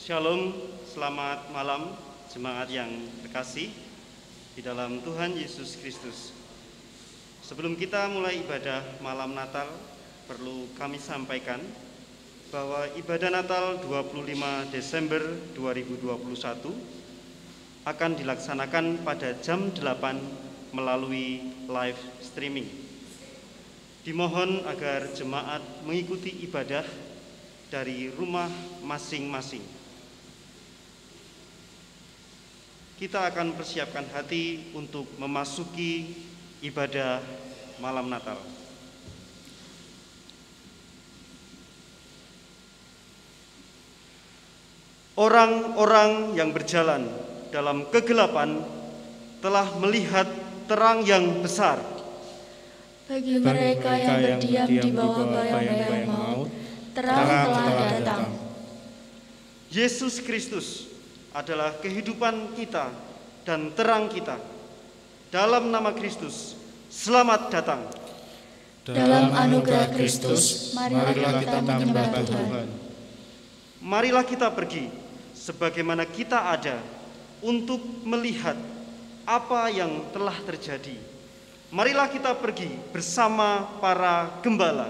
Shalom, selamat malam jemaat yang terkasih di dalam Tuhan Yesus Kristus. Sebelum kita mulai ibadah malam Natal, perlu kami sampaikan bahwa ibadah Natal 25 Desember 2021 akan dilaksanakan pada jam 8 melalui live streaming. Dimohon agar jemaat mengikuti ibadah dari rumah masing-masing. Kita akan persiapkan hati untuk memasuki ibadah malam Natal. Orang-orang yang berjalan dalam kegelapan telah melihat terang yang besar. Bagi mereka yang berdiam di bawah bayang-bayang maut, terang telah datang. Yesus Kristus adalah kehidupan kita dan terang kita. Dalam nama Kristus, selamat datang. Dalam anugerah Kristus, marilah kita menyembah Tuhan. Marilah kita pergi sebagaimana kita ada untuk melihat apa yang telah terjadi. Marilah kita pergi bersama para gembala.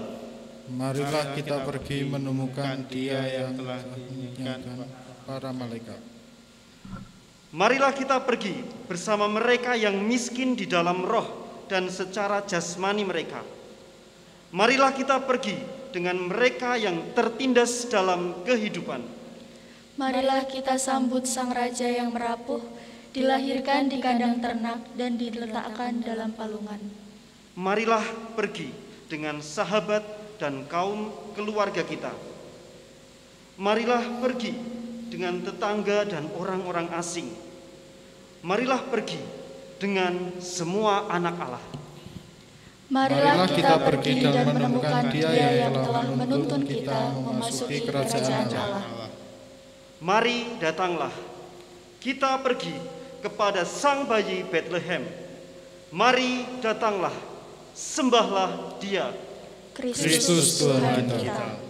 Marilah kita pergi menemukan Dia yang telah diingatkan para malaikat. Marilah kita pergi bersama mereka yang miskin di dalam roh dan secara jasmani mereka. Marilah kita pergi dengan mereka yang tertindas dalam kehidupan. Marilah kita sambut Sang Raja yang merapuh, dilahirkan di kandang ternak dan diletakkan dalam palungan. Marilah pergi dengan sahabat dan kaum keluarga kita. Marilah pergi dengan tetangga dan orang-orang asing. Marilah pergi dengan semua anak Allah. Marilah kita pergi dan menemukan Dia yang telah menuntun kita memasuki kerajaan Allah. Mari datanglah, kita pergi kepada Sang Bayi Bethlehem. Mari datanglah, sembahlah Dia, Kristus Tuhan kita.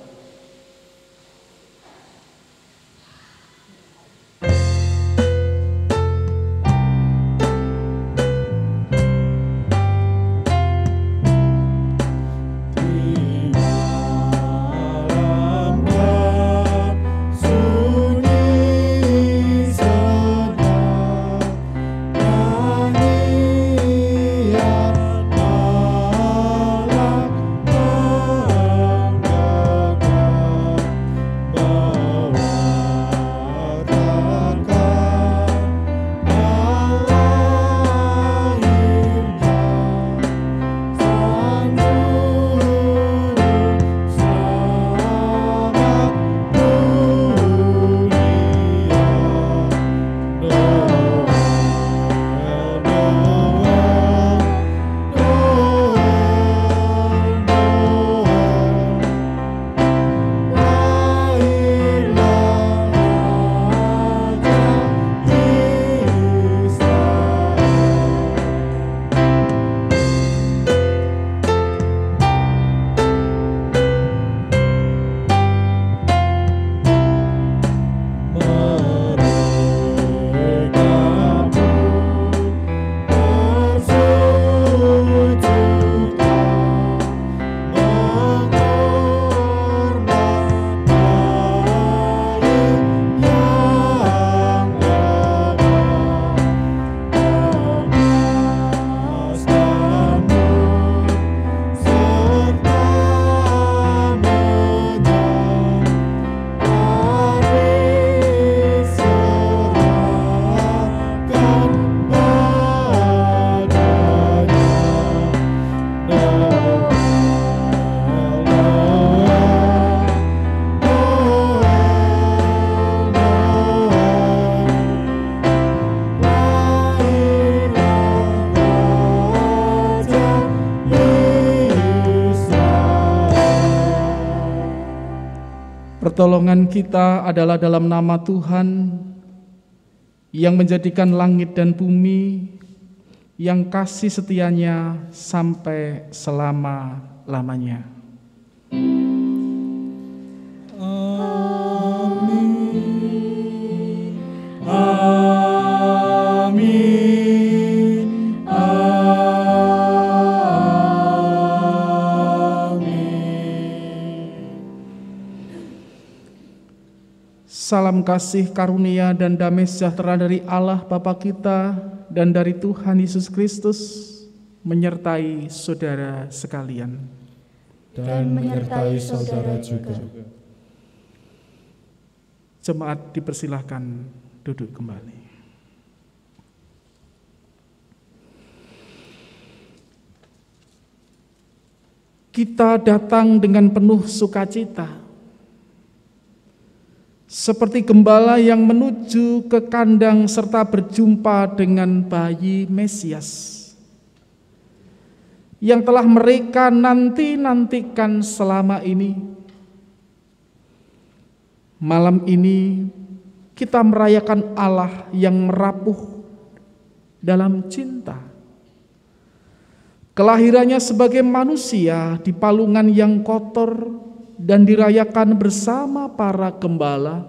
Pertolongan kita adalah dalam nama Tuhan yang menjadikan langit dan bumi, yang kasih setianya sampai selama-lamanya. Amin. Salam kasih, karunia, dan damai sejahtera dari Allah Bapa kita dan dari Tuhan Yesus Kristus menyertai saudara sekalian. Dan menyertai saudara juga. Jemaat dipersilahkan duduk kembali. Kita datang dengan penuh sukacita, seperti gembala yang menuju ke kandang serta berjumpa dengan bayi Mesias yang telah mereka nantikan selama ini. Malam ini kita merayakan Allah yang merapuh dalam cinta. Kelahirannya sebagai manusia di palungan yang kotor dan dirayakan bersama para gembala,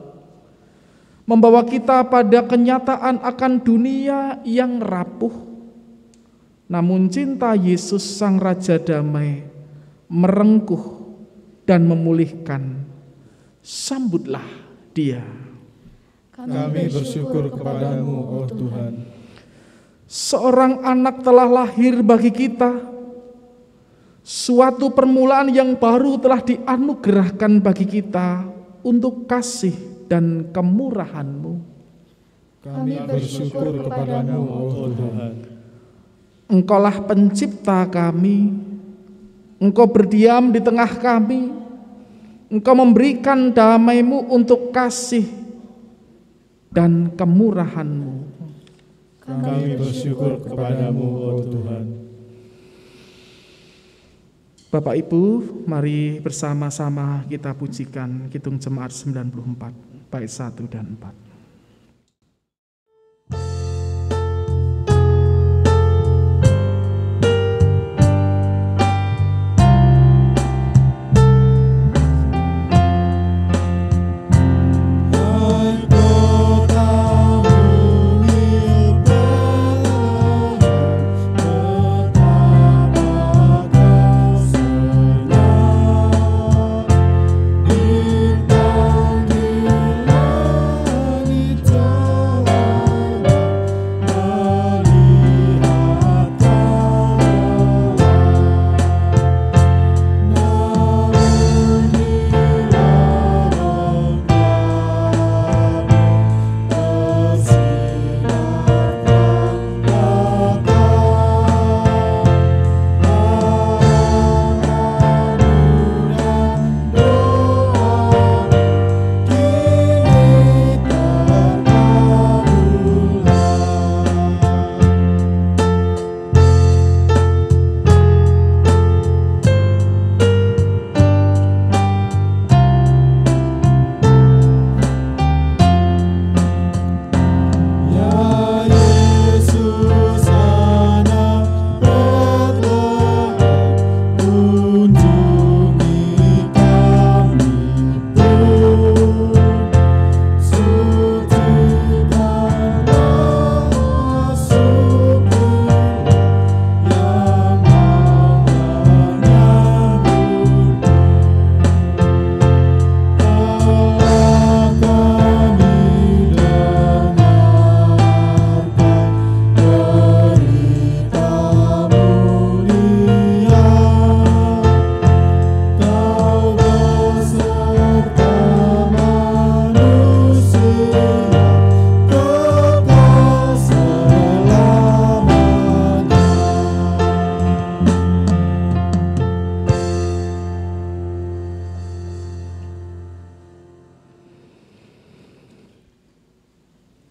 membawa kita pada kenyataan akan dunia yang rapuh. Namun cinta Yesus Sang Raja Damai merengkuh dan memulihkan. Sambutlah Dia. Kami bersyukur kepadamu, oh Tuhan. Seorang anak telah lahir bagi kita. Suatu permulaan yang baru telah dianugerahkan bagi kita untuk kasih dan kemurahan-Mu. Kami bersyukur kepadamu, oh Tuhan. Engkaulah pencipta kami. Engkau berdiam di tengah kami. Engkau memberikan damai-Mu untuk kasih dan kemurahan-Mu. Kami bersyukur kepadamu, oh Tuhan. Bapak Ibu, mari bersama-sama kita pujikan Kidung Jemaat 94, bait 1 dan 4.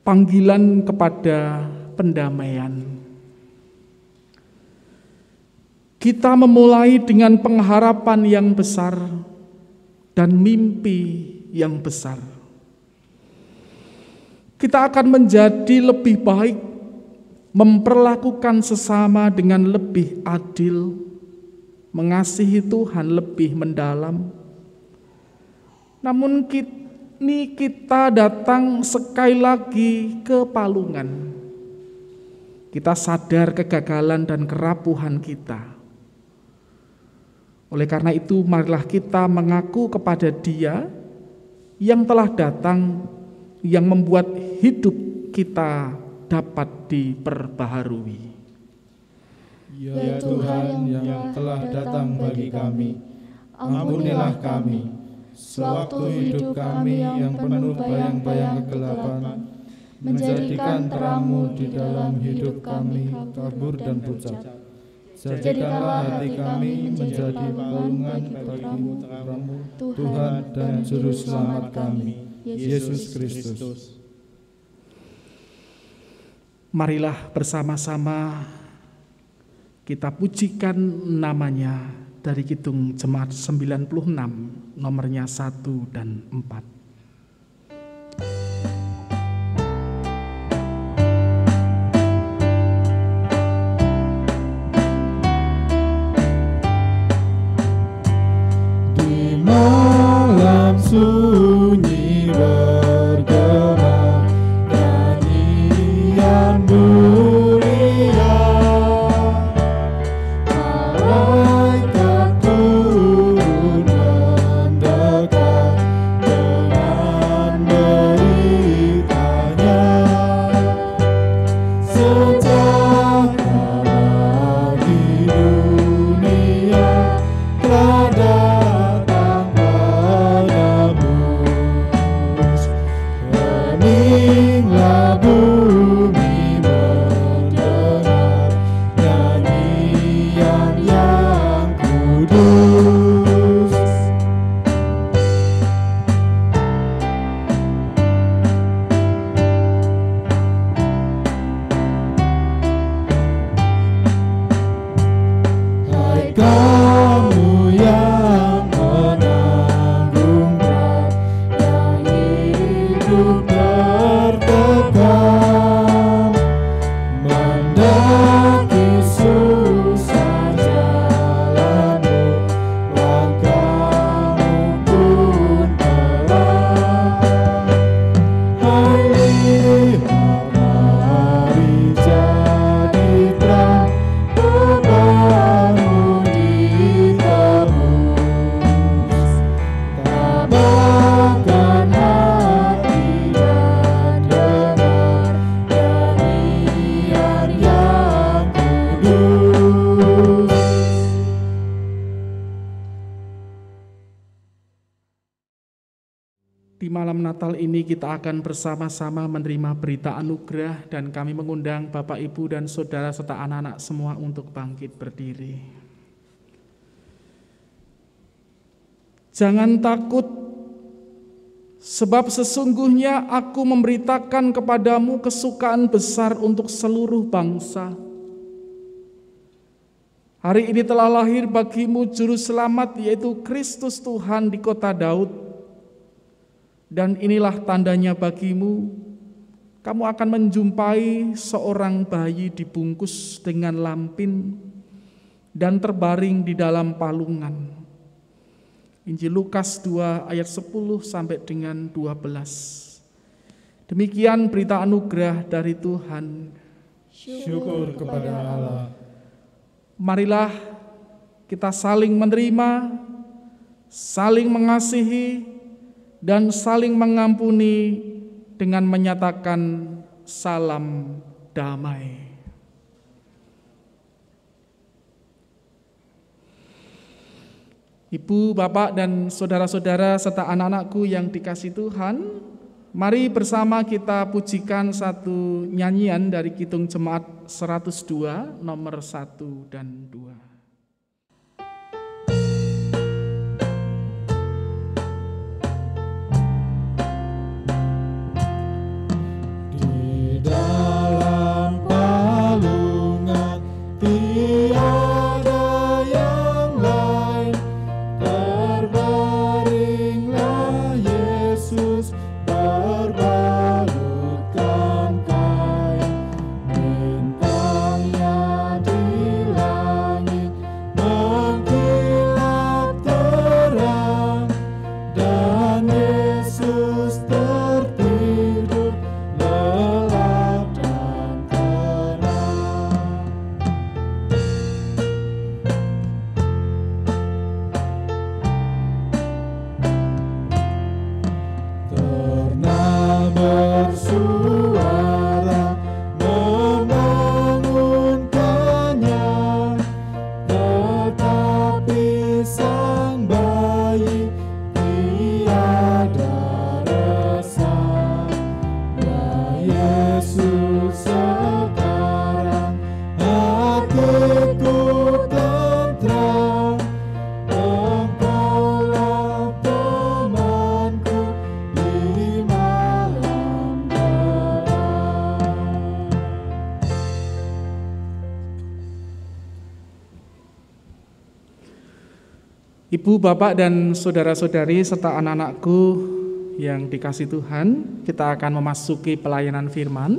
Panggilan kepada pendamaian. Kita memulai dengan pengharapan yang besar dan mimpi yang besar. Kita akan menjadi lebih baik, memperlakukan sesama dengan lebih adil, mengasihi Tuhan lebih mendalam. Namun kita datang sekali lagi ke palungan. Kita sadar kegagalan dan kerapuhan kita. Oleh karena itu, marilah kita mengaku kepada Dia yang telah datang yang membuat hidup kita dapat diperbaharui. Ya Tuhan yang telah datang bagi kami, ampunilah kami, sewaktu hidup kami yang penuh bayang-bayang kegelapan, menjadikan terang-Mu di dalam hidup kami kabur dan pucat. Jadikanlah hati kami menjadi palungan bagi-Mu terang-Mu, Tuhan dan Juru Selamat kami, Yesus Kristus. Marilah bersama-sama kita pujikan namanya dari Kidung Jemaat 96, nomornya 1 dan 4. Di malam sunyi bergema nyanyian mulia, malaikat turun mendekat dengan beritanya, sejahtera bagi dunia telah datang padamu. Heninglah bumi mendengar nyanyian yang kudus. Hai kamu yang menanggung berat, yang hidup tertekan, mendaki susah jalanmu, langkahmu pun pelan. Hai lihat mari jadi terang, bebanmu ditebus, tabahkan hati dan dengar nyanyian yang kudus. Di malam Natal ini kita akan bersama-sama menerima berita anugerah dan kami mengundang Bapak, Ibu, dan Saudara serta anak-anak semua untuk bangkit berdiri. Jangan takut, sebab sesungguhnya aku memberitakan kepadamu kesukaan besar untuk seluruh bangsa. Hari ini telah lahir bagimu Juru Selamat, yaitu Kristus Tuhan di kota Daud. Dan inilah tandanya bagimu, kamu akan menjumpai seorang bayi dibungkus dengan lampin dan terbaring di dalam palungan. Injil Lukas 2 ayat 10 sampai dengan 12. Demikian berita anugerah dari Tuhan. Syukur kepada Allah. Marilah kita saling menerima, saling mengasihi, dan saling mengampuni dengan menyatakan salam damai. Ibu, Bapak, dan saudara-saudara serta anak-anakku yang dikasihi Tuhan, mari bersama kita pujikan satu nyanyian dari Kidung Jemaat 102 nomor 1 dan 2. Dalam palungan tiada yang lain, terbaringlah Yesus berbalutkan kain, bintangnya di langit Ibu, Bapak, dan saudara-saudari serta anak-anakku yang dikasih Tuhan, kita akan memasuki pelayanan firman.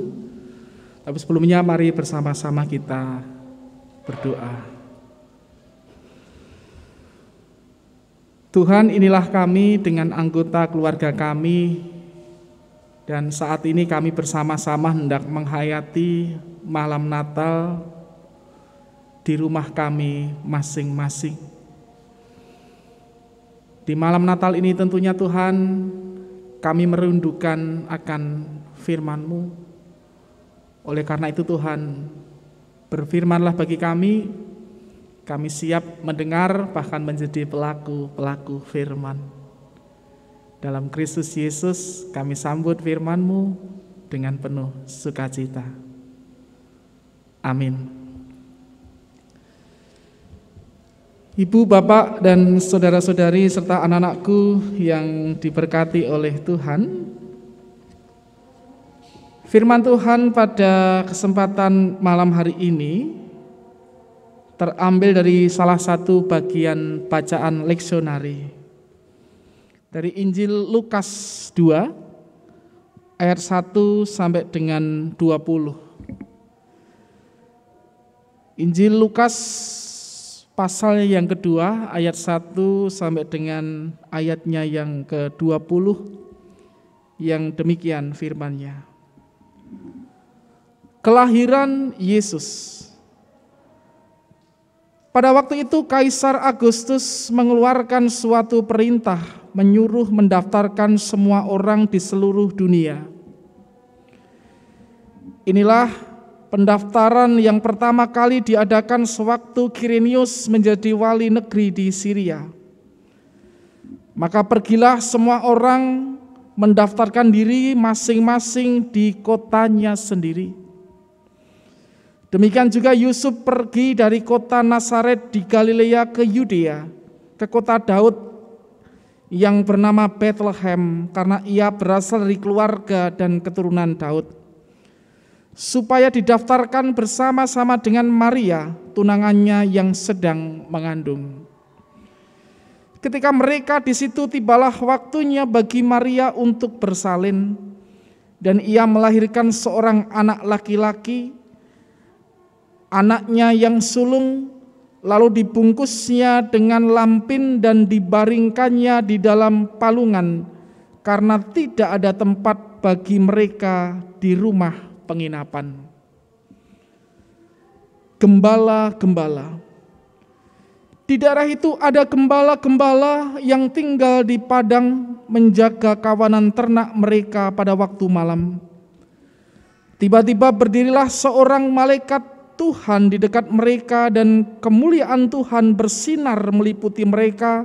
Tapi sebelumnya mari bersama-sama kita berdoa. Tuhan, inilah kami dengan anggota keluarga kami, dan saat ini kami bersama-sama hendak menghayati malam Natal di rumah kami masing-masing. Di malam Natal ini tentunya Tuhan, kami merindukan akan firman-Mu. Oleh karena itu Tuhan, berfirmanlah bagi kami siap mendengar bahkan menjadi pelaku-pelaku firman. Dalam Kristus Yesus kami sambut firman-Mu dengan penuh sukacita. Amin. Ibu, Bapak, dan saudara-saudari serta anak-anakku yang diberkati oleh Tuhan, firman Tuhan pada kesempatan malam hari ini terambil dari salah satu bagian bacaan leksionari dari Injil Lukas 2 ayat 1 sampai dengan 20. Injil Lukas pasal yang kedua ayat 1 sampai dengan ayatnya yang ke-20 yang demikian firman-Nya. Kelahiran Yesus. Pada waktu itu Kaisar Agustus mengeluarkan suatu perintah menyuruh mendaftarkan semua orang di seluruh dunia. Inilah pendaftaran yang pertama kali diadakan sewaktu Quirinius menjadi wali negeri di Syria. Maka pergilah semua orang mendaftarkan diri masing-masing di kotanya sendiri. Demikian juga Yusuf pergi dari kota Nazaret di Galilea ke Yudea, ke kota Daud yang bernama Bethlehem, karena ia berasal dari keluarga dan keturunan Daud, supaya didaftarkan bersama-sama dengan Maria, tunangannya yang sedang mengandung. Ketika mereka di situ, tibalah waktunya bagi Maria untuk bersalin, dan ia melahirkan seorang anak laki-laki, anaknya yang sulung, lalu dibungkusnya dengan lampin dan dibaringkannya di dalam palungan, karena tidak ada tempat bagi mereka di rumah penginapan. Gembala-gembala. Di daerah itu ada gembala-gembala yang tinggal di padang menjaga kawanan ternak mereka pada waktu malam. Tiba-tiba berdirilah seorang malaikat Tuhan di dekat mereka, dan kemuliaan Tuhan bersinar meliputi mereka,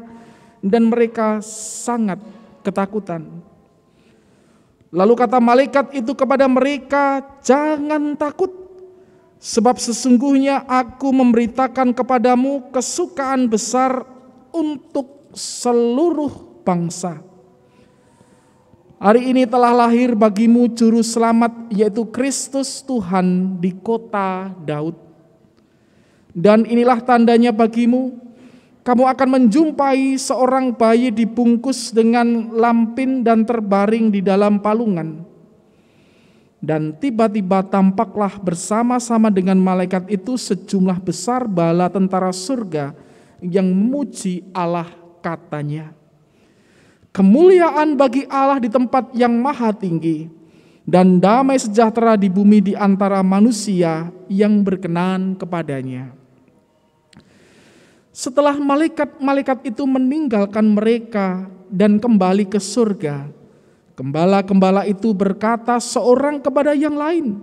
dan mereka sangat ketakutan. Lalu kata malaikat itu kepada mereka, "Jangan takut, sebab sesungguhnya aku memberitakan kepadamu kesukaan besar untuk seluruh bangsa. Hari ini telah lahir bagimu juru selamat, yaitu Kristus Tuhan di kota Daud. Dan inilah tandanya bagimu, kamu akan menjumpai seorang bayi dibungkus dengan lampin dan terbaring di dalam palungan." Dan tiba-tiba tampaklah bersama-sama dengan malaikat itu sejumlah besar bala tentara surga yang memuji Allah, katanya, "Kemuliaan bagi Allah di tempat yang maha tinggi, dan damai sejahtera di bumi di antara manusia yang berkenan kepadanya." Setelah malaikat-malaikat itu meninggalkan mereka dan kembali ke surga, gembala-gembala itu berkata seorang kepada yang lain,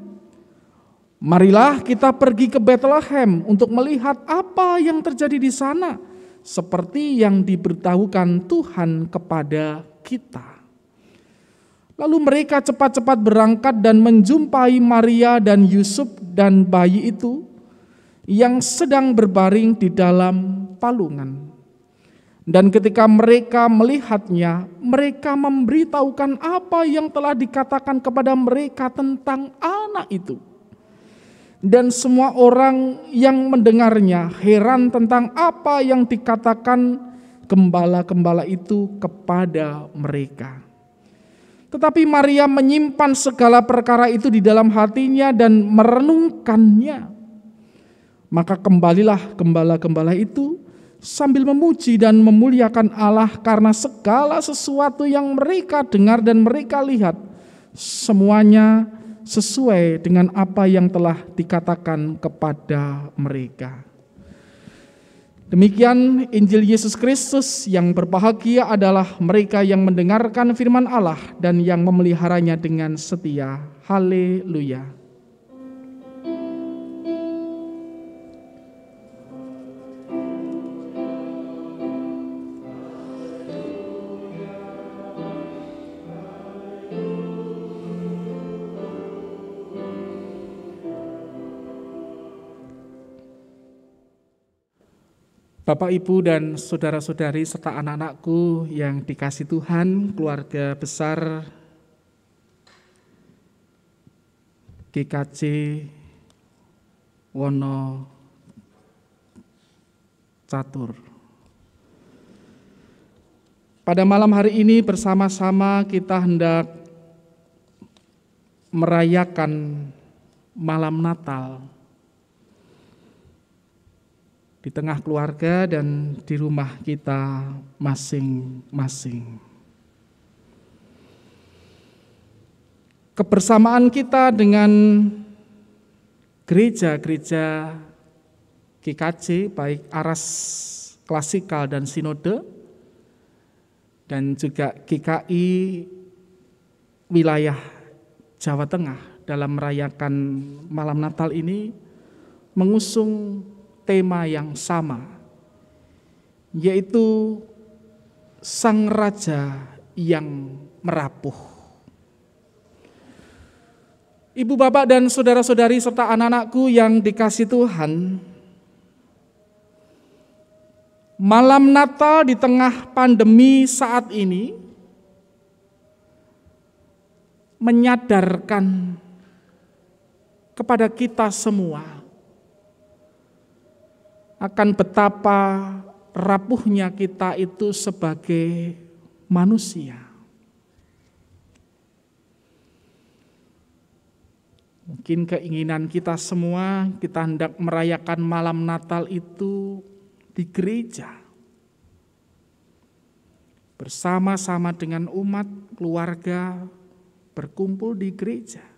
"Marilah kita pergi ke Bethlehem untuk melihat apa yang terjadi di sana, seperti yang diberitahukan Tuhan kepada kita." Lalu mereka cepat-cepat berangkat dan menjumpai Maria dan Yusuf dan bayi itu yang sedang berbaring di dalam palungan. Dan ketika mereka melihatnya, mereka memberitahukan apa yang telah dikatakan kepada mereka tentang anak itu. Dan semua orang yang mendengarnya heran tentang apa yang dikatakan gembala-gembala itu kepada mereka. Tetapi Maria menyimpan segala perkara itu di dalam hatinya dan merenungkannya. Maka kembalilah gembala-gembala itu sambil memuji dan memuliakan Allah karena segala sesuatu yang mereka dengar dan mereka lihat, semuanya sesuai dengan apa yang telah dikatakan kepada mereka. Demikian Injil Yesus Kristus. Yang berbahagia adalah mereka yang mendengarkan firman Allah dan yang memeliharanya dengan setia. Haleluya. Bapak, Ibu, dan saudara-saudari serta anak-anakku yang dikasih Tuhan, keluarga besar GKJ Wono Catur. Pada malam hari ini bersama-sama kita hendak merayakan malam Natal di tengah keluarga dan di rumah kita masing-masing. Kebersamaan kita dengan gereja-gereja GKJ, baik Aras Klasikal dan Sinode, dan juga GKI wilayah Jawa Tengah dalam merayakan malam Natal ini mengusung tema yang sama, yaitu Sang Raja yang merapuh. Ibu, bapak, dan saudara-saudari serta anak-anakku yang dikasih Tuhan, malam Natal di tengah pandemi saat ini menyadarkan kepada kita semua akan betapa rapuhnya kita itu sebagai manusia. Mungkin keinginan kita semua, kita hendak merayakan malam Natal itu di gereja, bersama-sama dengan umat, keluarga, berkumpul di gereja.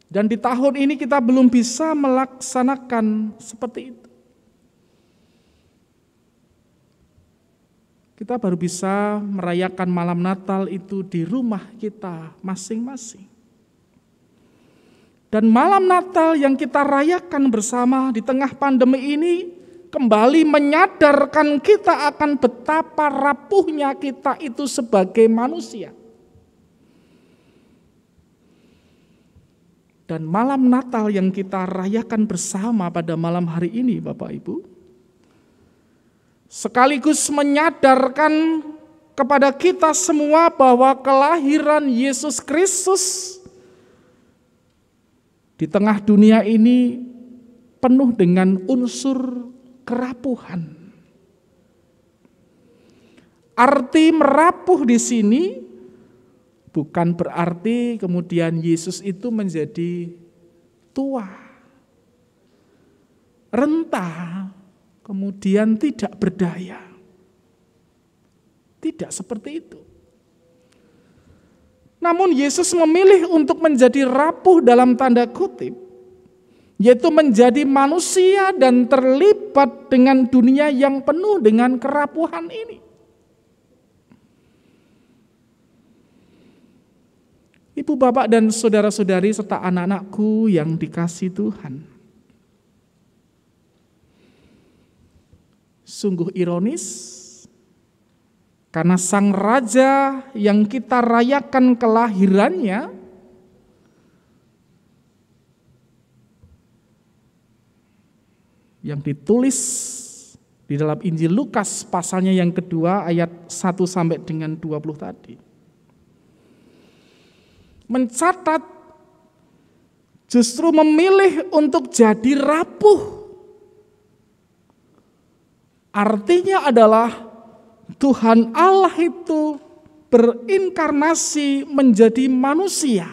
Dan di tahun ini kita belum bisa melaksanakan seperti itu. Kita baru bisa merayakan malam Natal itu di rumah kita masing-masing. Dan malam Natal yang kita rayakan bersama di tengah pandemi ini kembali menyadarkan kita akan betapa rapuhnya kita itu sebagai manusia. Dan malam Natal yang kita rayakan bersama pada malam hari ini, Bapak Ibu, sekaligus menyadarkan kepada kita semua bahwa kelahiran Yesus Kristus di tengah dunia ini penuh dengan unsur kerapuhan. Arti merapuh di sini bukan berarti kemudian Yesus itu menjadi tua, renta, kemudian tidak berdaya. Tidak seperti itu. Namun Yesus memilih untuk menjadi rapuh dalam tanda kutip, yaitu menjadi manusia dan terlibat dengan dunia yang penuh dengan kerapuhan ini. Ibu, bapak, dan saudara-saudari serta anak-anakku yang dikasih Tuhan. Sungguh ironis, karena Sang Raja yang kita rayakan kelahirannya yang ditulis di dalam Injil Lukas pasalnya yang kedua ayat 1 sampai dengan 20 tadi, mencatat justru memilih untuk jadi rapuh Artinya adalah Tuhan Allah itu berinkarnasi menjadi manusia.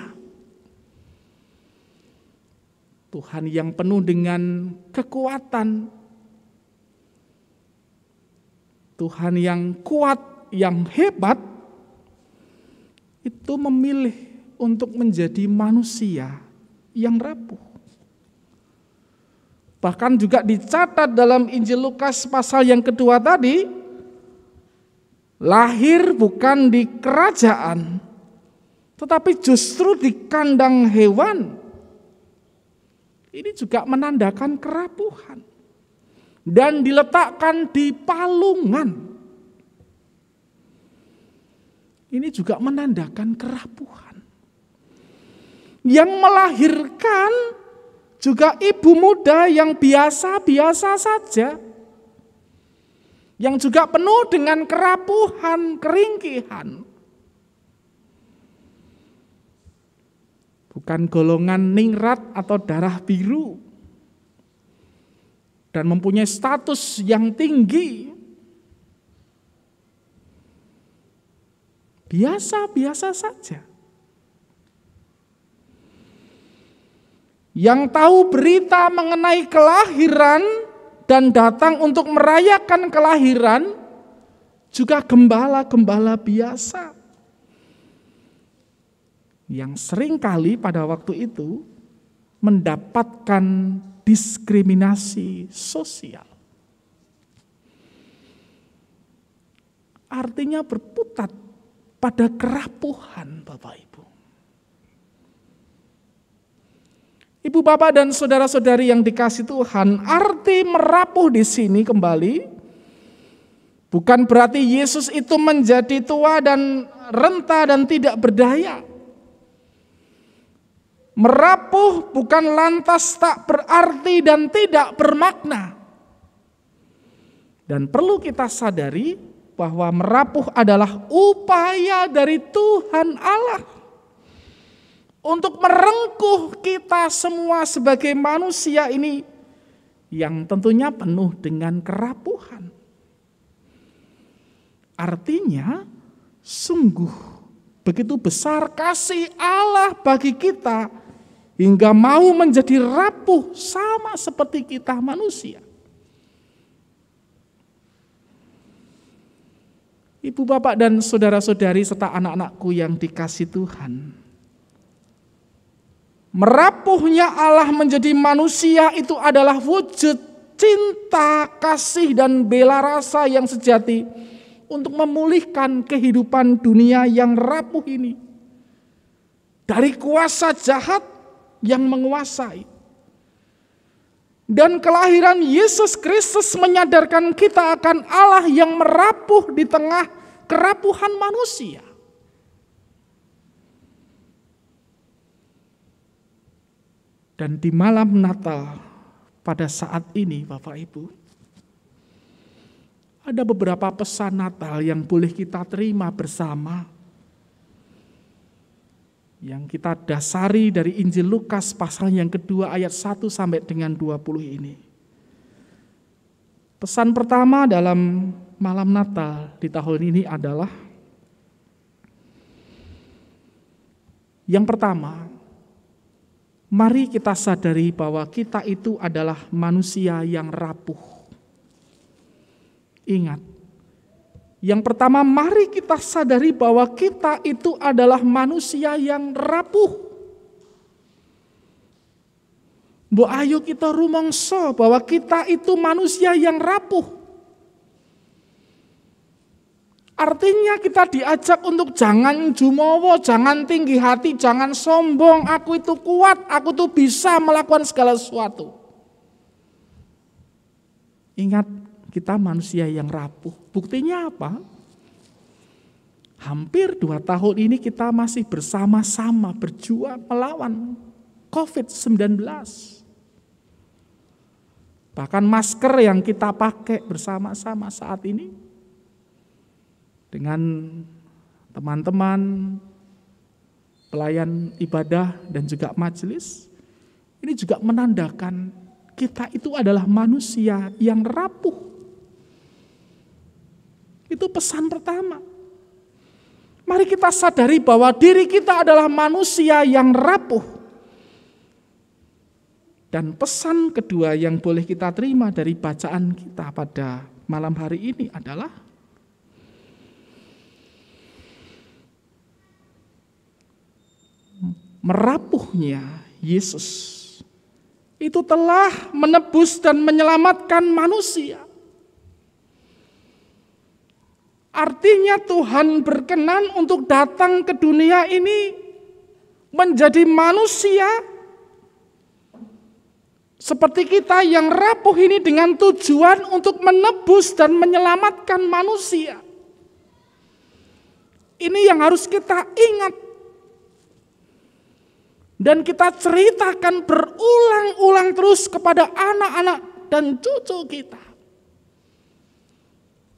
Tuhan yang penuh dengan kekuatan, Tuhan yang kuat, yang hebat, itu memilih untuk menjadi manusia yang rapuh. Bahkan juga dicatat dalam Injil Lukas pasal yang kedua tadi, lahir bukan di kerajaan, tetapi justru di kandang hewan. Ini juga menandakan kerapuhan. Dan diletakkan di palungan. Ini juga menandakan kerapuhan. Yang melahirkan juga ibu muda yang biasa-biasa saja, yang juga penuh dengan kerapuhan, keringkihan. Bukan golongan ningrat atau darah biru, dan mempunyai status yang tinggi. Biasa-biasa saja. Yang tahu berita mengenai kelahiran dan datang untuk merayakan kelahiran juga gembala-gembala biasa. Yang seringkali pada waktu itu mendapatkan diskriminasi sosial. Artinya berputar pada kerapuhan, Bapak Ibu. Ibu bapak dan saudara-saudari yang dikasihi Tuhan, arti merapuh di sini kembali bukan berarti Yesus itu menjadi tua dan renta dan tidak berdaya. Merapuh bukan lantas tak berarti dan tidak bermakna. Dan perlu kita sadari bahwa merapuh adalah upaya dari Tuhan Allah untuk merengkuh kita semua sebagai manusia ini yang tentunya penuh dengan kerapuhan. Artinya sungguh begitu besar kasih Allah bagi kita hingga mau menjadi rapuh sama seperti kita manusia. Ibu bapak dan saudara-saudari serta anak-anakku yang dikasihi Tuhan, merapuhnya Allah menjadi manusia itu adalah wujud cinta, kasih, dan bela rasa yang sejati untuk memulihkan kehidupan dunia yang rapuh ini dari kuasa jahat yang menguasai. Dan kelahiran Yesus Kristus menyadarkan kita akan Allah yang merapuh di tengah kerapuhan manusia. Dan di malam Natal pada saat ini Bapak Ibu, ada beberapa pesan Natal yang boleh kita terima bersama, yang kita dasari dari Injil Lukas pasal yang kedua ayat 1 sampai dengan 20 ini. Pesan pertama dalam malam Natal di tahun ini adalah, yang pertama, mari kita sadari bahwa kita itu adalah manusia yang rapuh. Ingat, yang pertama, mari kita sadari bahwa kita itu adalah manusia yang rapuh. Mbok ayo kita rumangsa bahwa kita itu manusia yang rapuh. Artinya kita diajak untuk jangan jumawa, jangan tinggi hati, jangan sombong, aku itu kuat, aku tuh bisa melakukan segala sesuatu. Ingat, kita manusia yang rapuh. Buktinya apa? Hampir 2 tahun ini kita masih bersama-sama berjuang melawan COVID-19. Bahkan masker yang kita pakai bersama-sama saat ini dengan teman-teman pelayan ibadah dan juga majelis, ini juga menandakan kita itu adalah manusia yang rapuh. Itu pesan pertama. Mari kita sadari bahwa diri kita adalah manusia yang rapuh. Dan pesan kedua yang boleh kita terima dari bacaan kita pada malam hari ini adalah merapuhnya Yesus itu telah menebus dan menyelamatkan manusia. Artinya Tuhan berkenan untuk datang ke dunia ini menjadi manusia seperti kita yang rapuh ini dengan tujuan untuk menebus dan menyelamatkan manusia. Ini yang harus kita ingat. Dan kita ceritakan berulang-ulang terus kepada anak-anak dan cucu kita.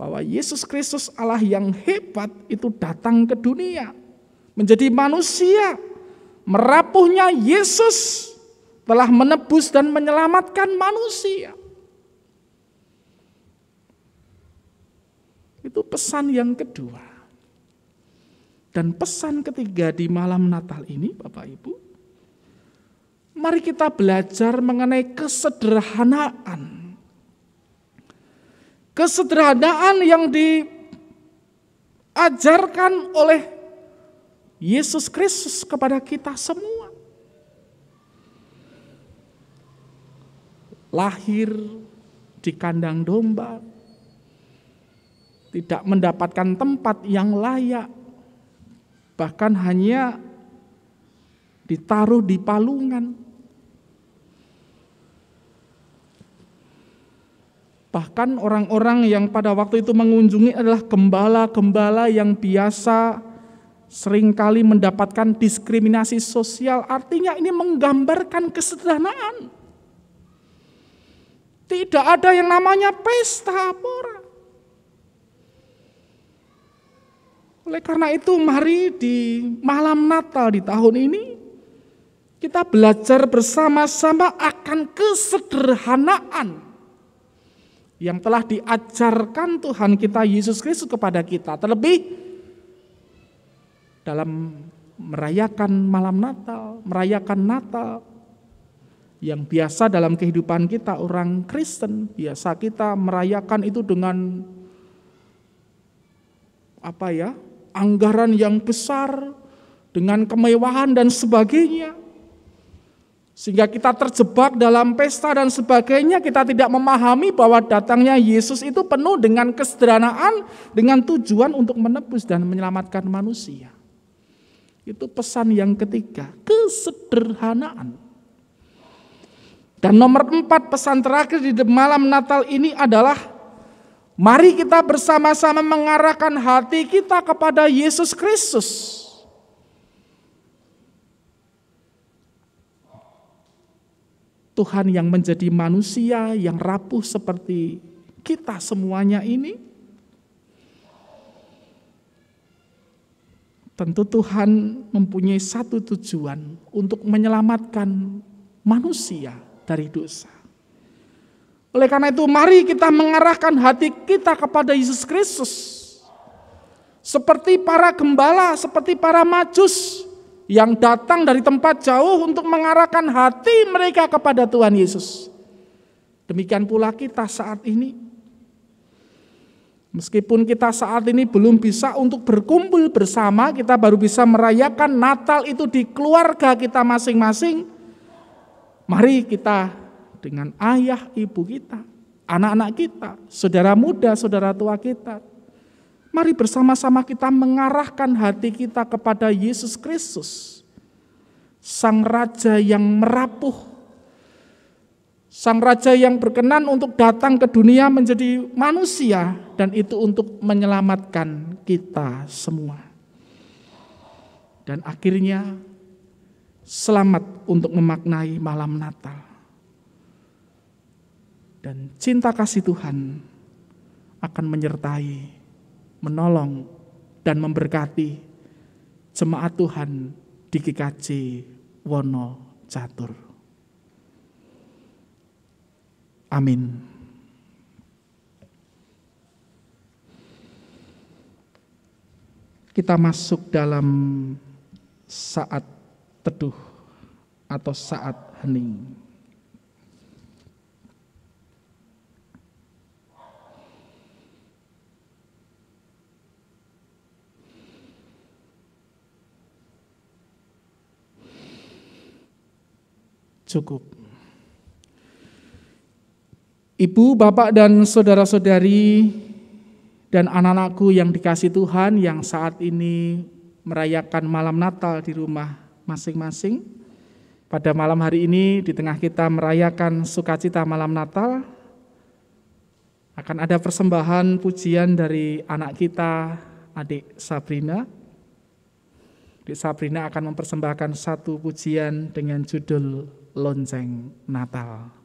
Bahwa Yesus Kristus Allah yang hebat itu datang ke dunia. Menjadi manusia. Merapuhnya Yesus telah menebus dan menyelamatkan manusia. Itu pesan yang kedua. Dan pesan ketiga di malam Natal ini, Bapak Ibu, mari kita belajar mengenai kesederhanaan. Kesederhanaan yang diajarkan oleh Yesus Kristus kepada kita semua. Lahir di kandang domba, tidak mendapatkan tempat yang layak, bahkan hanya ditaruh di palungan. Bahkan orang-orang yang pada waktu itu mengunjungi adalah gembala-gembala yang biasa seringkali mendapatkan diskriminasi sosial. Artinya ini menggambarkan kesederhanaan. Tidak ada yang namanya pesta pora. Oleh karena itu mari di malam Natal di tahun ini kita belajar bersama-sama akan kesederhanaan yang telah diajarkan Tuhan kita Yesus Kristus kepada kita. Terlebih dalam merayakan malam Natal, merayakan Natal yang biasa dalam kehidupan kita orang Kristen, biasa kita merayakan itu dengan anggaran yang besar, dengan kemewahan dan sebagainya. Sehingga kita terjebak dalam pesta dan sebagainya, kita tidak memahami bahwa datangnya Yesus itu penuh dengan kesederhanaan, dengan tujuan untuk menebus dan menyelamatkan manusia. Itu pesan yang ketiga, kesederhanaan. Dan nomor 4, pesan terakhir di malam Natal ini adalah mari kita bersama-sama mengarahkan hati kita kepada Yesus Kristus. Tuhan yang menjadi manusia yang rapuh seperti kita semuanya ini. Tentu Tuhan mempunyai satu tujuan untuk menyelamatkan manusia dari dosa. Oleh karena itu mari kita mengarahkan hati kita kepada Yesus Kristus. Seperti para gembala, seperti para majus yang datang dari tempat jauh untuk mengarahkan hati mereka kepada Tuhan Yesus. Demikian pula kita saat ini. Meskipun kita saat ini belum bisa untuk berkumpul bersama, kita baru bisa merayakan Natal itu di keluarga kita masing-masing. Mari kita dengan ayah, ibu kita, anak-anak kita, saudara muda, saudara tua kita, mari bersama-sama kita mengarahkan hati kita kepada Yesus Kristus, Sang Raja yang merapuh, Sang Raja yang berkenan untuk datang ke dunia menjadi manusia, dan itu untuk menyelamatkan kita semua. Dan akhirnya selamat untuk memaknai malam Natal. Dan cinta kasih Tuhan akan menyertai, menolong, dan memberkati jemaat Tuhan di GKJ Wonocatur. Amin. kita masuk dalam saat teduh atau saat hening. Cukup. Ibu, bapak, dan saudara-saudari dan anak-anakku yang dikasihi Tuhan yang saat ini merayakan malam Natal di rumah masing-masing. Pada malam hari ini di tengah kita merayakan sukacita malam Natal, akan ada persembahan pujian dari anak kita, adik Sabrina. Adik Sabrina akan mempersembahkan satu pujian dengan judul Lonceng Natal.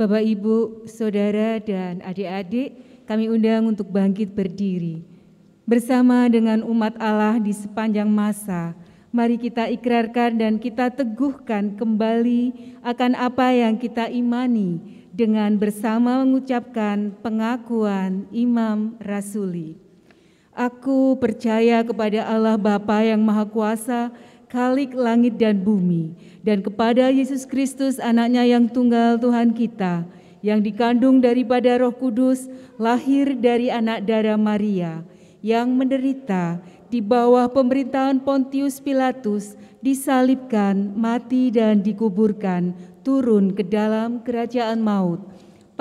Bapak, Ibu, Saudara, dan adik-adik, kami undang untuk bangkit berdiri. Bersama dengan umat Allah di sepanjang masa, mari kita ikrarkan dan kita teguhkan kembali akan apa yang kita imani dengan bersama mengucapkan pengakuan Imam Rasuli. Aku percaya kepada Allah Bapa yang Maha Kuasa, Khalik langit dan bumi, dan kepada Yesus Kristus anaknya yang tunggal Tuhan kita, yang dikandung daripada Roh Kudus, lahir dari anak darah Maria, yang menderita di bawah pemerintahan Pontius Pilatus, disalibkan, mati dan dikuburkan, turun ke dalam kerajaan maut.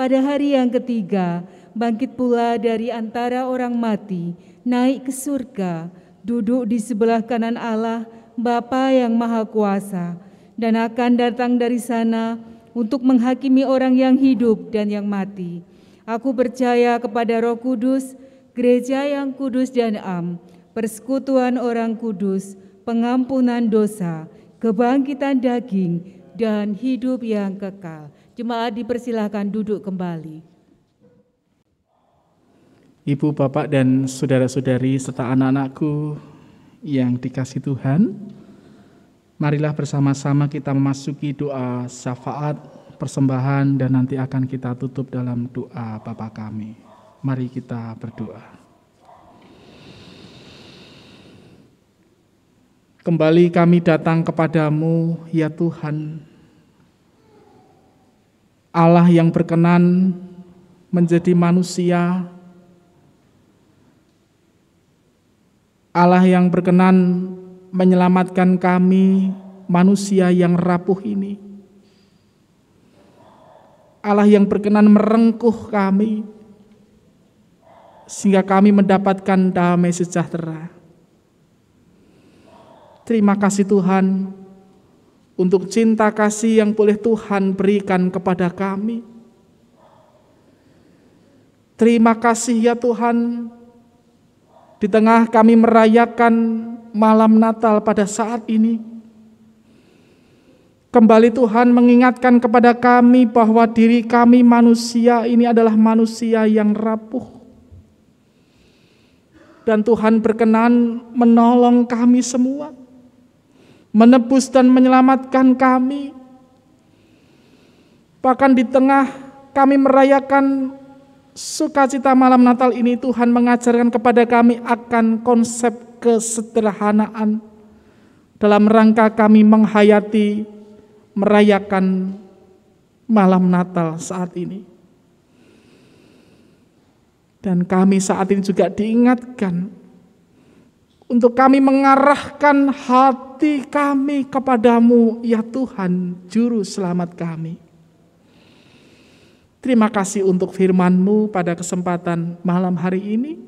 Pada hari yang ketiga, bangkit pula dari antara orang mati, naik ke surga, duduk di sebelah kanan Allah, Bapa yang Maha Kuasa, dan akan datang dari sana untuk menghakimi orang yang hidup dan yang mati. Aku percaya kepada Roh Kudus, gereja yang kudus dan am, persekutuan orang kudus, pengampunan dosa, kebangkitan daging, dan hidup yang kekal. Jemaat dipersilahkan duduk kembali. Ibu, Bapak, dan saudara-saudari serta anak-anakku yang dikasihi Tuhan, marilah bersama-sama kita memasuki doa syafaat, persembahan, dan nanti akan kita tutup dalam doa Bapa kami. Mari kita berdoa. Kembali kami datang kepadamu, ya Tuhan, Allah yang berkenan menjadi manusia, Allah yang berkenan menyelamatkan kami, manusia yang rapuh ini. Allah yang berkenan merengkuh kami, sehingga kami mendapatkan damai sejahtera. Terima kasih Tuhan, untuk cinta kasih yang boleh Tuhan berikan kepada kami. Terima kasih ya Tuhan, di tengah kami merayakan malam Natal pada saat ini, kembali Tuhan mengingatkan kepada kami bahwa diri kami manusia ini adalah manusia yang rapuh. Dan Tuhan berkenan menolong kami semua, menebus dan menyelamatkan kami. Bahkan di tengah kami merayakan sukacita malam Natal ini, Tuhan mengajarkan kepada kami akan konsep kesederhanaan dalam rangka kami menghayati, merayakan malam Natal saat ini. Dan kami saat ini juga diingatkan untuk kami mengarahkan hati kami kepadamu, ya Tuhan, Juru Selamat kami. Terima kasih untuk firman-Mu pada kesempatan malam hari ini.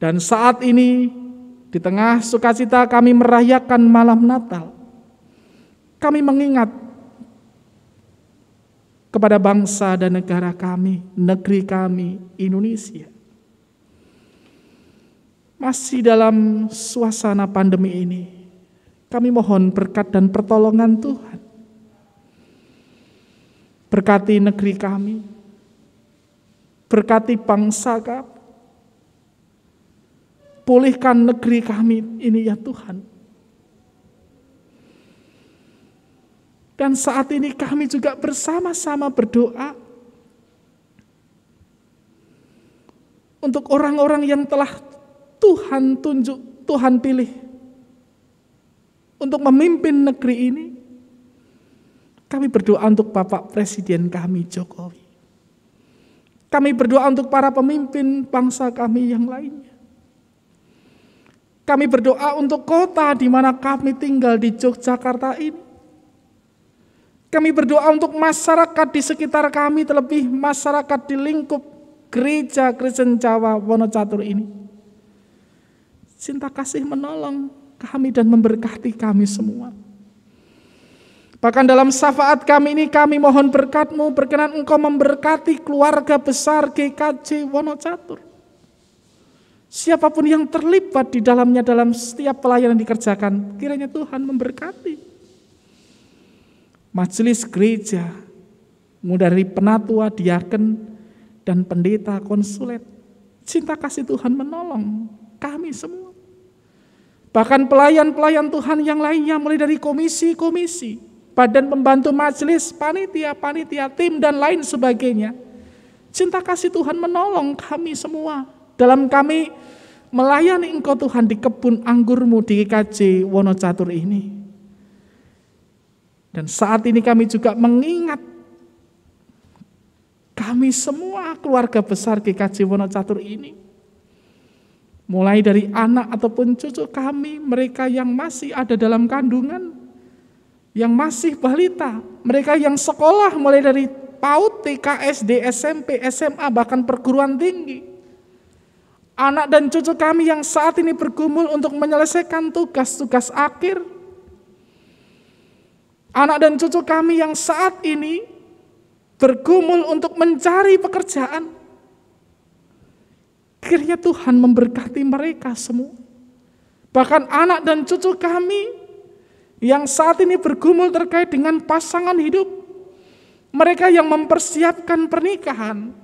Dan saat ini, di tengah sukacita kami merayakan malam Natal, kami mengingat kepada bangsa dan negara kami, negeri kami, Indonesia. Masih dalam suasana pandemi ini, kami mohon berkat dan pertolongan Tuhan. Berkati negeri kami, berkati bangsa kami, pulihkan negeri kami ini ya Tuhan. Dan saat ini kami juga bersama-sama berdoa untuk orang-orang yang telah Tuhan tunjuk, Tuhan pilih untuk memimpin negeri ini. Kami berdoa untuk Bapak Presiden kami Jokowi. Kami berdoa untuk para pemimpin bangsa kami yang lainnya. Kami berdoa untuk kota di mana kami tinggal di Yogyakarta ini. Kami berdoa untuk masyarakat di sekitar kami, terlebih masyarakat di lingkup Gereja Kristen Jawa Wonocatur ini. Cinta kasih menolong kami dan memberkati kami semua. Bahkan dalam syafaat kami ini kami mohon berkat-Mu, berkenan Engkau memberkati keluarga besar GKJ Wonocatur. Siapapun yang terlibat di dalamnya dalam setiap pelayanan dikerjakan, kiranya Tuhan memberkati. Majelis gereja, mulai dari penatua, diaken, dan pendeta konsulat. Cinta kasih Tuhan menolong kami semua. Bahkan pelayan-pelayan Tuhan yang lainnya, mulai dari komisi-komisi, badan pembantu majelis, panitia-panitia, tim, dan lain sebagainya. Cinta kasih Tuhan menolong kami semua dalam kami melayani Engkau Tuhan di kebun anggur-Mu di GKJ Wonocatur ini. Dan saat ini kami juga mengingat kami semua keluarga besar GKJ Wonocatur ini. Mulai dari anak ataupun cucu kami, mereka yang masih ada dalam kandungan, yang masih balita, mereka yang sekolah mulai dari PAUD, TK, SD, SMP, SMA, bahkan perguruan tinggi. Anak dan cucu kami yang saat ini bergumul untuk menyelesaikan tugas-tugas akhir. Anak dan cucu kami yang saat ini bergumul untuk mencari pekerjaan. Kiranya Tuhan memberkati mereka semua. Bahkan anak dan cucu kami yang saat ini bergumul terkait dengan pasangan hidup. Mereka yang mempersiapkan pernikahan.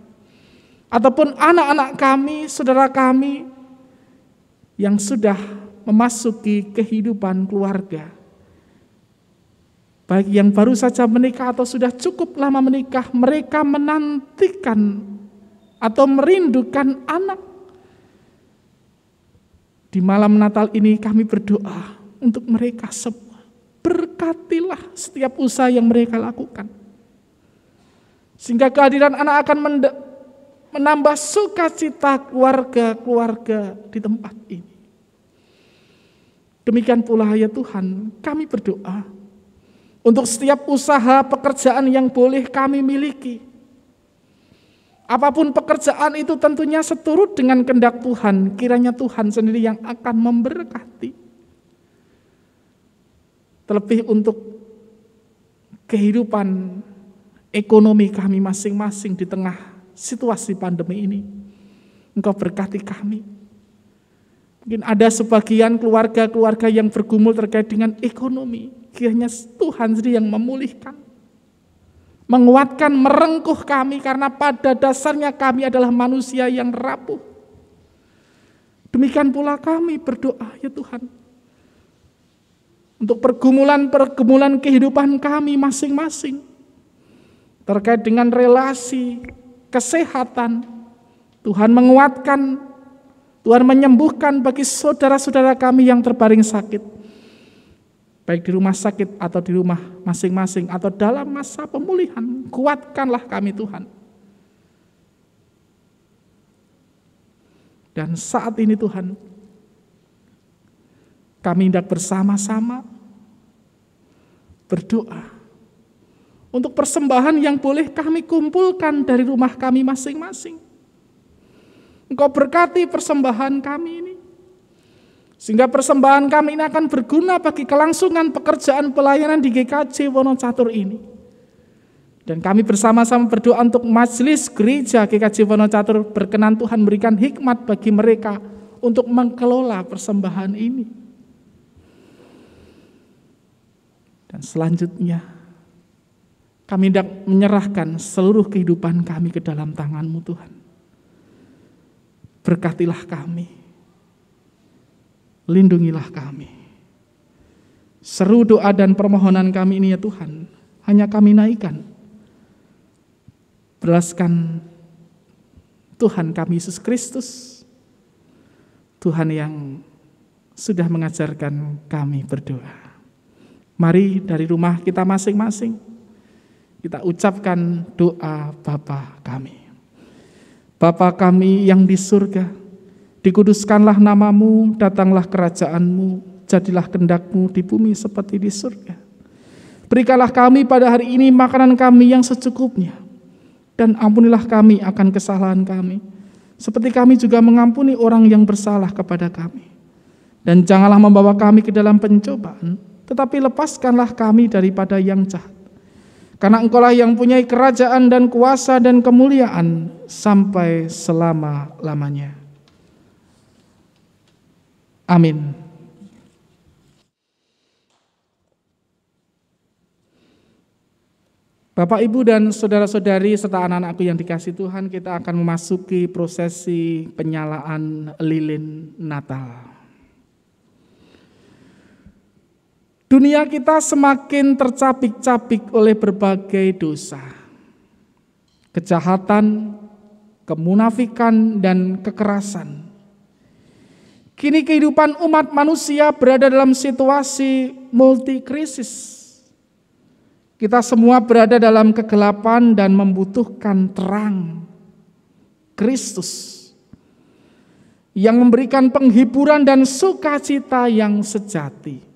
Ataupun anak-anak kami, saudara kami yang sudah memasuki kehidupan keluarga. Baik yang baru saja menikah atau sudah cukup lama menikah, mereka menantikan atau merindukan anak. Di malam Natal ini kami berdoa untuk mereka semua. Berkatilah setiap usaha yang mereka lakukan. Sehingga kehadiran anak akan menambah sukacita keluarga-keluarga di tempat ini. Demikian pula ya Tuhan, kami berdoa untuk setiap usaha pekerjaan yang boleh kami miliki. Apapun pekerjaan itu tentunya seturut dengan kehendak Tuhan, kiranya Tuhan sendiri yang akan memberkati. Terlebih untuk kehidupan ekonomi kami masing-masing di tengah situasi pandemi ini. Engkau berkati kami. Mungkin ada sebagian keluarga-keluarga yang bergumul terkait dengan ekonomi. Kiranya Tuhan sendiri yang memulihkan, menguatkan, merengkuh kami, karena pada dasarnya kami adalah manusia yang rapuh. Demikian pula kami berdoa ya Tuhan, untuk pergumulan-pergumulan kehidupan kami masing-masing, terkait dengan relasi, kesehatan. Tuhan menguatkan, Tuhan menyembuhkan bagi saudara-saudara kami yang terbaring sakit, baik di rumah sakit atau di rumah masing-masing atau dalam masa pemulihan. Kuatkanlah kami Tuhan. Dan saat ini Tuhan, kami hendak bersama-sama berdoa untuk persembahan yang boleh kami kumpulkan dari rumah kami masing-masing. Engkau berkati persembahan kami ini, sehingga persembahan kami ini akan berguna bagi kelangsungan pekerjaan pelayanan di GKJ Wonocatur ini. Dan kami bersama-sama berdoa untuk majelis gereja GKJ Wonocatur, berkenan Tuhan berikan hikmat bagi mereka untuk mengelola persembahan ini. Dan selanjutnya, kami hendak menyerahkan seluruh kehidupan kami ke dalam tangan-Mu Tuhan. Berkatilah kami, lindungilah kami. Seru doa dan permohonan kami ini ya Tuhan, hanya kami naikkan. Belaskan Tuhan kami Yesus Kristus, Tuhan yang sudah mengajarkan kami berdoa. Mari dari rumah kita masing-masing, kita ucapkan doa Bapa kami. Bapa kami yang di surga, dikuduskanlah namamu, datanglah kerajaanmu, jadilah kehendak-Mu di bumi seperti di surga. Berikanlah kami pada hari ini makanan kami yang secukupnya, dan ampunilah kami akan kesalahan kami, seperti kami juga mengampuni orang yang bersalah kepada kami. Dan janganlah membawa kami ke dalam pencobaan, tetapi lepaskanlah kami daripada yang jahat. Karena Engkaulah yang punya kerajaan dan kuasa dan kemuliaan sampai selama-lamanya. Amin. Bapak, Ibu, dan saudara-saudari serta anak-anakku yang dikasihi Tuhan, kita akan memasuki prosesi penyalaan lilin Natal. Dunia kita semakin tercapik-capik oleh berbagai dosa, kejahatan, kemunafikan, dan kekerasan. Kini kehidupan umat manusia berada dalam situasi multikrisis. Kita semua berada dalam kegelapan dan membutuhkan terang Kristus yang memberikan penghiburan dan sukacita yang sejati.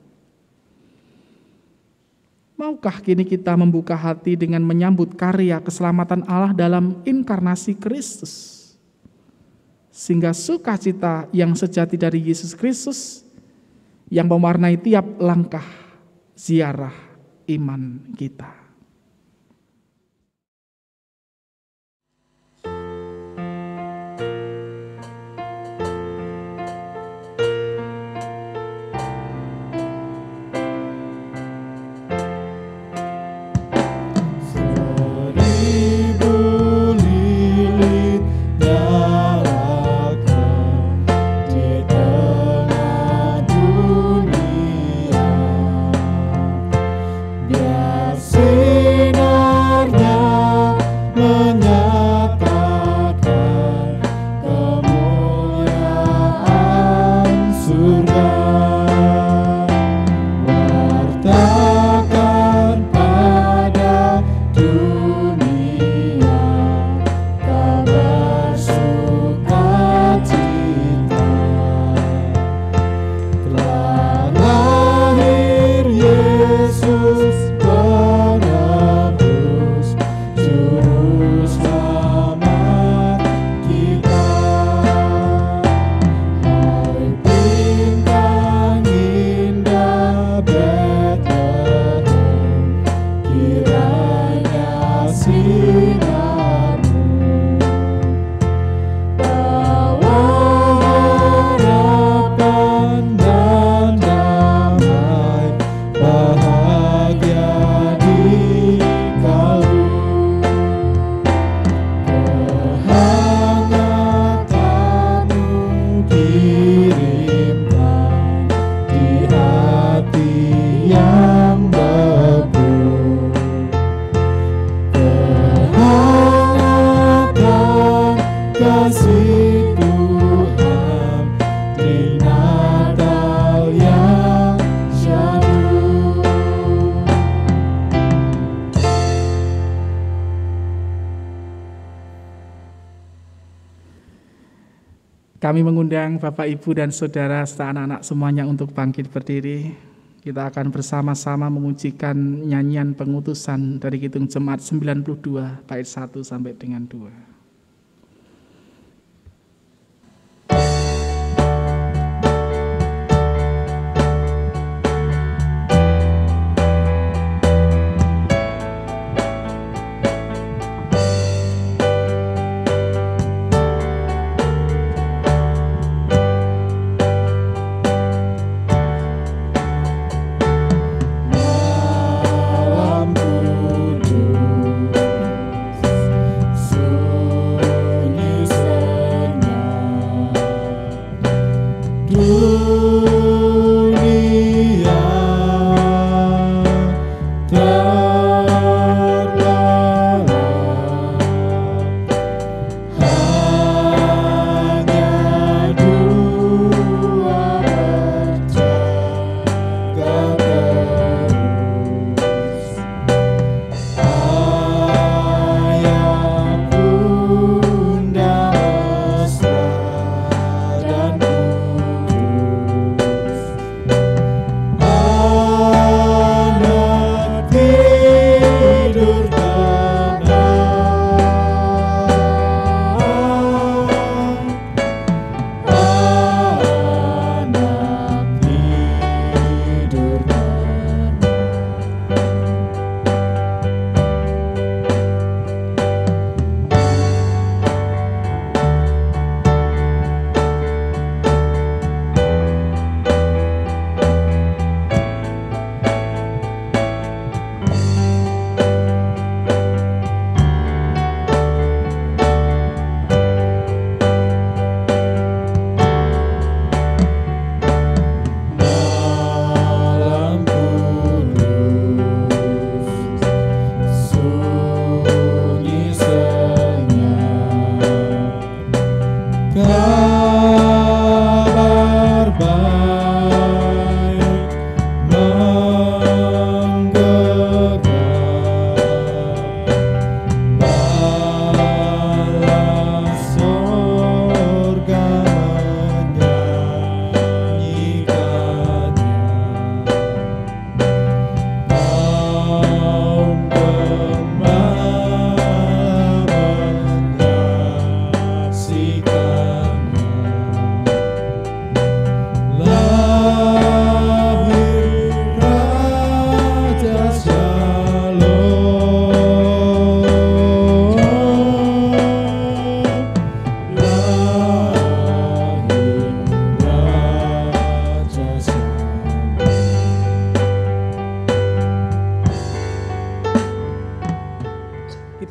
Maukah kini kita membuka hati dengan menyambut karya keselamatan Allah dalam inkarnasi Kristus? Sehingga sukacita yang sejati dari Yesus Kristus yang mewarnai tiap langkah ziarah iman kita. Kami mengundang Bapak, Ibu, dan Saudara serta anak-anak semuanya untuk bangkit berdiri. Kita akan bersama-sama memujikan nyanyian pengutusan dari Kidung Jemaat 92, bait 1 sampai dengan 2. Dalam kudus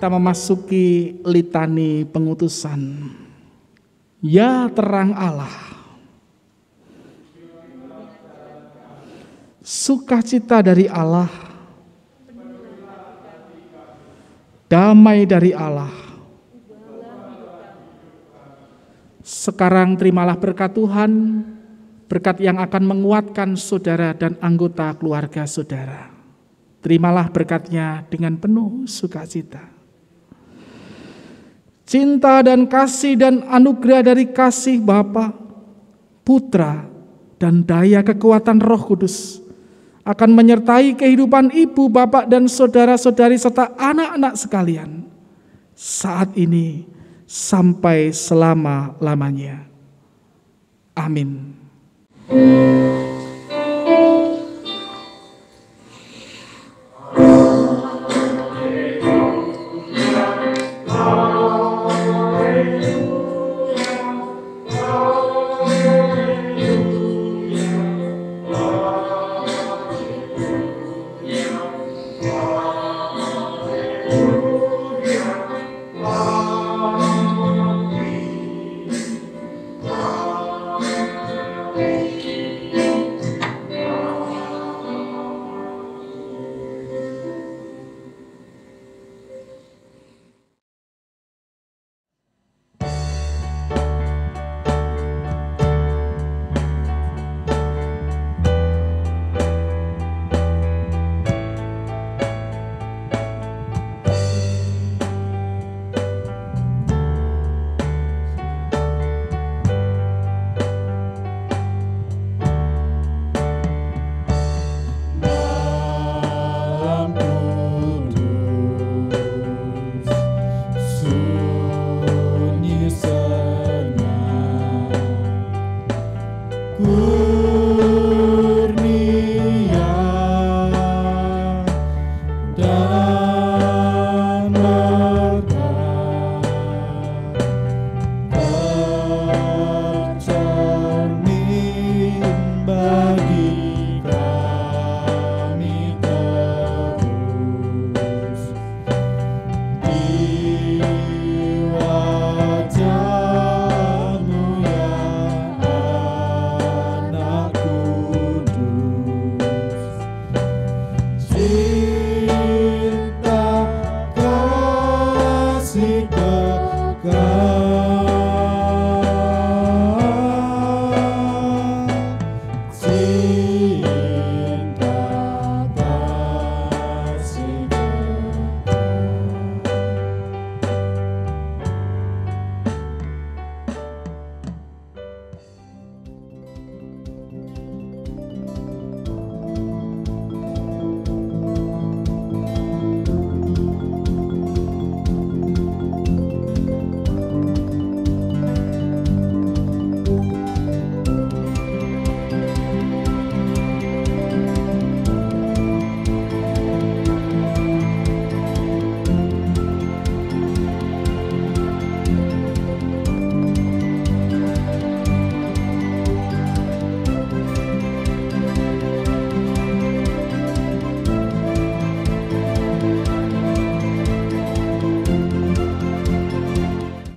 kita memasuki litani pengutusan. Ya terang Allah, sukacita dari Allah, damai dari Allah. Sekarang terimalah berkat Tuhan, berkat yang akan menguatkan saudara dan anggota keluarga saudara. Terimalah berkatnya dengan penuh sukacita. Cinta dan kasih dan anugerah dari kasih Bapa, Putra, dan daya kekuatan Roh Kudus akan menyertai kehidupan ibu, bapak, dan saudara-saudari serta anak-anak sekalian saat ini sampai selama-lamanya. Amin. Ku